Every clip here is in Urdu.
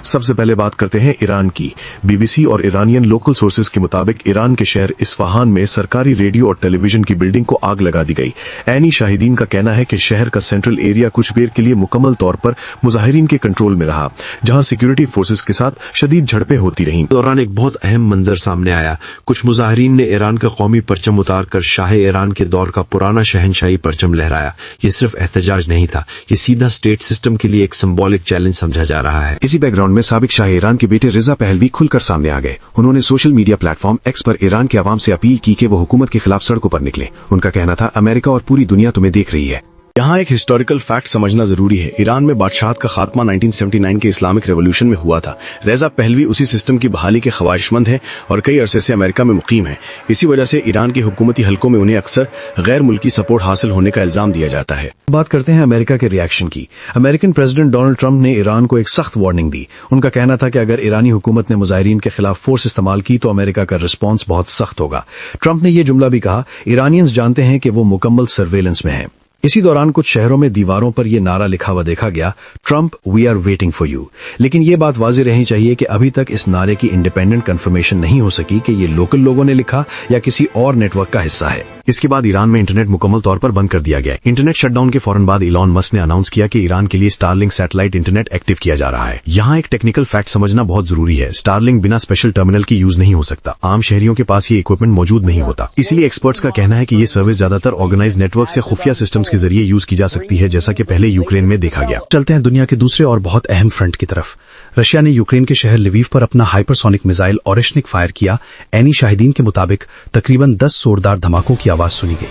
سب سے پہلے بات کرتے ہیں ایران کی۔ بی بی سی اور ایرانین لوکل سورسز کے مطابق ایران کے شہر اصفہان میں سرکاری ریڈیو اور ٹیلی ویژن کی بلڈنگ کو آگ لگا دی گئی۔ عینی شاہدین کا کہنا ہے کہ شہر کا سینٹرل ایریا کچھ دیر کے لیے مکمل طور پر مظاہرین کے کنٹرول میں رہا، جہاں سیکورٹی فورسز کے ساتھ شدید جھڑپیں ہوتی رہیں۔ دوران ایک بہت اہم منظر سامنے آیا۔ کچھ مظاہرین نے ایران کا قومی پرچم اتار کر شاہ ایران کے دور کا پرانا شہنشاہی پرچم لہرایا۔ یہ صرف احتجاج نہیں تھا، یہ سیدھا اسٹیٹ سسٹم کے لیے ایک سمبولک چیلنج سمجھا جا رہا ہے۔ اسی بیک گراؤنڈ میں سابق شاہ ایران کے بیٹے رضا پہلوی کھل کر سامنے آ گئے۔ انہوں نے social media platform X پر ایران کے عوام سے اپیل کی کہ وہ حکومت کے خلاف سڑکوں پر نکلیں۔ ان کا کہنا تھا، امریکہ اور پوری دنیا تمہیں دیکھ رہی ہے۔ یہاں ایک ہسٹوریکل فیکٹ سمجھنا ضروری ہے۔ ایران میں بادشاہت کا خاتمہ 1979 کے اسلامک ریولوشن میں ہوا تھا۔ رضا پہلوی اسی سسٹم کی بحالی کے خواہش مند ہیں اور کئی عرصے سے امریکہ میں مقیم ہیں۔ اسی وجہ سے ایران کے حکومتی حلقوں میں انہیں اکثر غیر ملکی سپورٹ حاصل ہونے کا الزام دیا جاتا ہے۔ بات کرتے ہیں امریکہ کے ریاکشن کی۔ امریکن پریزیڈنٹ ڈونلڈ ٹرمپ نے ایران کو ایک سخت وارننگ دی۔ ان کا کہنا تھا کہ اگر ایرانی حکومت نے مظاہرین کے خلاف فورس استعمال کی تو امریکہ کا رسپانس بہت سخت ہوگا۔ ٹرمپ نے یہ جملہ بھی کہا، ایرانینز جانتے ہیں کہ وہ مکمل سرویلنس میں ہیں۔ اسی دوران کچھ شہروں میں دیواروں پر یہ نعرہ لکھا ہوا دیکھا گیا، Trump we are waiting for you. لیکن یہ بات واضح رہنی چاہیے کہ ابھی تک اس نعرے کی انڈیپینڈنٹ کنفرمیشن نہیں ہو سکی کہ یہ لوکل لوگوں نے لکھا یا کسی اور نیٹ ورک کا حصہ ہے۔ اس کے بعد ایران میں انٹرنیٹ مکمل طور پر بند کر دیا گیا۔ انٹرنیٹ شٹ ڈاؤن کے فوراً بعد ایلون مسک نے اناؤنس کیا کہ ایران کے لیے سٹارلنک سیٹلائٹ انٹرنیٹ ایکٹیو کیا جا رہا ہے۔ یہاں ایک ٹیکنیکل فیکٹ سمجھنا بہت ضروری ہے۔ سٹارلنک بنا اسپیشل ٹرمینل کی یوز نہیں ہو سکتا۔ عام شہریوں کے پاس یہ اکوپمنٹ موجود نہیں ہوتا۔ اسی لیے ایکسپرٹس کا کہنا ہے کہ یہ سروس زیادہ تر آرگنائز نیٹ ورک سے خفیہ سسٹمز کے ذریعے یوز کی جا سکتی ہے، جیسا کہ پہلے یوکرین میں دیکھا گیا۔ چلتے ہیں دنیا کے دوسرے اور بہت اہم فرنٹ کی طرف۔ رشیا نے یوکرین کے شہر لیویو پر اپنا ہائپرسونک میزائل اورشنک فائر کیا۔ عینی شاہدین کے مطابق تقریباً 10 زوردار دھماکوں کی آواز سنی گئی۔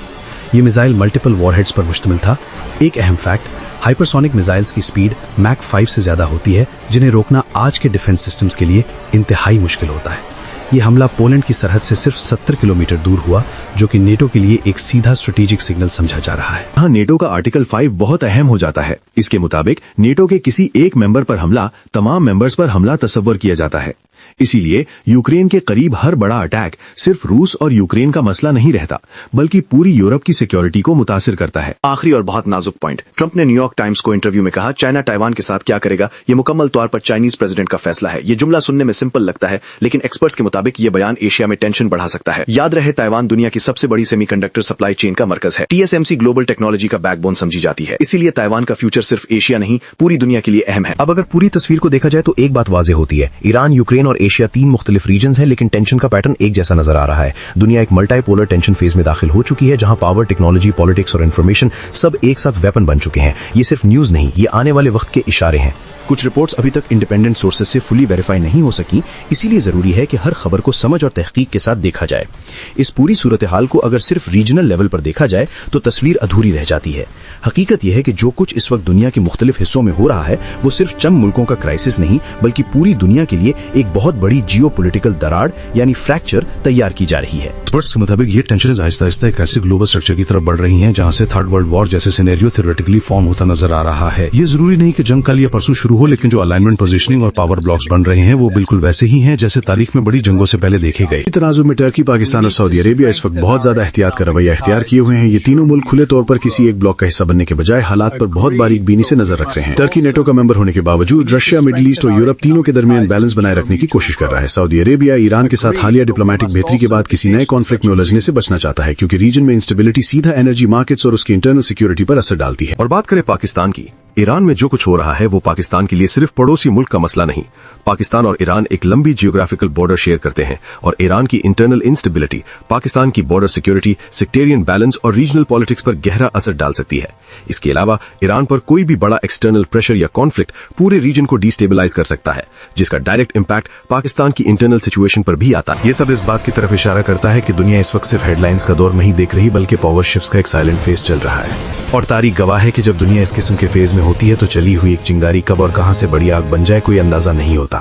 یہ میزائل ملٹیپل وار ہیڈز پر مشتمل تھا۔ ایک اہم فیکٹ، ہائپرسونک میزائلز کی سپیڈ میک 5 سے زیادہ ہوتی ہے، جنہیں روکنا آج کے ڈیفنس سسٹمز کے لیے انتہائی مشکل ہوتا ہے۔ یہ حملہ پولینڈ کی سرحد سے صرف 70 کلومیٹر دور ہوا، جو کہ نیٹو کے لیے ایک سیدھا اسٹریٹجک سگنل سمجھا جا رہا ہے۔ یہاں نیٹو کا آرٹیکل 5 بہت اہم ہو جاتا ہے۔ اس کے مطابق نیٹو کے کسی ایک ممبر پر حملہ تمام ممبرز پر حملہ تصور کیا جاتا ہے۔ اسی لیے یوکرین کے قریب ہر بڑا اٹیک صرف روس اور یوکرین کا مسئلہ نہیں رہتا، بلکہ پوری یورپ کی سیکیورٹی کو متاثر کرتا ہے۔ آخری اور بہت نازک پوائنٹ، ٹرمپ نے نیو یارک ٹائمز کو انٹرویو میں کہا، چائنا تائیوان کے ساتھ کیا کرے گا یہ مکمل طور پر چائنیز پریزیڈنٹ کا فیصلہ ہے۔ یہ جملہ سننے میں سمپل لگتا ہے، لیکن ایکسپرٹس کے مطابق یہ بیان ایشیا میں ٹینشن بڑھا سکتا ہے۔ یاد رہے، تائیوان دنیا کی سب سے بڑی سیمی کنڈکٹر سپلائی چین کا مرکز ہے۔ TSMC گلوبل ٹیکنالوجی کا بیک بون سمجھی جاتی ہے، اسی لیے تائیوان کا فیوچر صرف ایشیا نہیں پوری دنیا کے لیے اہم ہے۔ اب اگر پوری تصویر کو دیکھا جائے تو ایک بات واضح ہوتی ہے، ایران، یوکرین اور ایشیا 3 مختلف ریجنز ہیں، لیکن ٹینشن کا پیٹرن ایک جیسا نظر آ رہا ہے۔ دنیا ایک ملٹی پولر ٹینشن فیز میں داخل ہو چکی ہے، جہاں پاور، ٹیکنالوجی، پالیٹکس اور انفارمیشن سب ایک ساتھ ویپن بن چکے ہیں۔ یہ صرف نیوز نہیں، یہ آنے والے وقت کے اشارے ہیں۔ کچھ رپورٹس ابھی تک انڈیپینڈنٹ سورسز سے فلی ویریفائی نہیں ہو سکی، اسی لیے ضروری ہے کہ ہر خبر کو سمجھ اور تحقیق کے ساتھ دیکھا جائے۔ اس پوری صورتحال کو اگر صرف ریجنل لیول پر دیکھا جائے تو تصویر ادھوری رہ جاتی ہے۔ حقیقت یہ ہے کہ جو کچھ اس وقت دنیا کے مختلف حصوں میں ہو رہا ہے وہ صرف چند ملکوں کا کرائسس نہیں، بلکہ پوری دنیا کے لیے ایک بہت بڑی جیو پولیٹیکل دراڑ یعنی فریکچر تیار کی جا رہی ہے۔ ایکسپرٹس کے مطابق یہ ٹینشنز آہستہ آہستہ ایک ایسے گلوبل اسٹرکچر کی طرف بڑھ رہی ہیں جہاں سے تھرڈ ورلڈ وار جیسے سینیریو تھیوریٹیکلی فارم ہوتا نظر آ رہا ہے۔ یہ ضروری نہیں کہ جنگ کل یا پرسوں شروع ہو، لیکن جو الائنمنٹ، پوزیشننگ اور پاور بلاکس بن رہے ہیں وہ بالکل ویسے ہی ہیں جیسے تاریخ میں بڑی جنگوں سے پہلے دیکھے گئے۔ تناظر میں ٹرکی، پاکستان اور سعودی عربیہ اس وقت بہت زیادہ احتیاط کا رویہ اختیار کیے ہوئے ہیں۔ یہ تینوں ملک کھلے طور پر کسی ایک بلاک کا حصہ بننے کے بجائے حالات پر بہت باریک بینی سے نظر رکھ رہے ہیں۔ ٹرکی نیٹو کا ممبر ہونے کے باوجود رشیا، مڈل ایسٹ اور یورپ تینوں کے درمیان بیلنس بنائے رکھنے کی کوشش کر رہا ہے۔ سعودی عربیہ ایران کے ساتھ حالیہ ڈپلومیٹک بہتری کے بعد کسی نئے کانفلکٹ میں الجھنے سے بچنا چاہتا ہے، کیونکہ ریجن میں انسٹیبلٹی سیدھا انرجی مارکیٹس اور اس کی انٹرنل سیکیورٹی پر اثر ڈالتی ہے۔ اور بات کریں پاکستان کی، ایران میں جو کچھ ہو رہا ہے وہ پاکستان کے لیے صرف پڑوسی ملک کا مسئلہ نہیں۔ پاکستان اور ایران ایک لمبی جیوگرافیکل بارڈر شیئر کرتے ہیں، اور ایران کی انٹرنل انسٹیبلٹی پاکستان کی بارڈر سیکیورٹی، سیکٹیرین بیلنس اور ریجنل پالیٹکس پر گہرا اثر ڈال سکتی ہے۔ اس کے علاوہ ایران پر کوئی بھی بڑا ایکسٹرنل پریشر یا کانفلکٹ پورے ریجن کو ڈی سٹیبلائز کر سکتا ہے، جس کا ڈائریکٹ امپیکٹ پاکستان کی انٹرنل سچویشن پر بھی آتا ہے۔ یہ سب اس بات کی طرف اشارہ کرتا ہے کہ دنیا اس وقت صرف ہیڈ لائنز کا دور نہیں دیکھ رہی، بلکہ پاور شفٹس کا ایک سائلنٹ فیز چل رہا ہے۔ اور تاریخ گواہ ہے کہ جب دنیا اس قسم کے فیز میں ہوتی ہے تو چلی ہوئی ایک چنگاری کب اور کہاں سے بڑی آگ بن جائے کوئی اندازہ نہیں ہوتا۔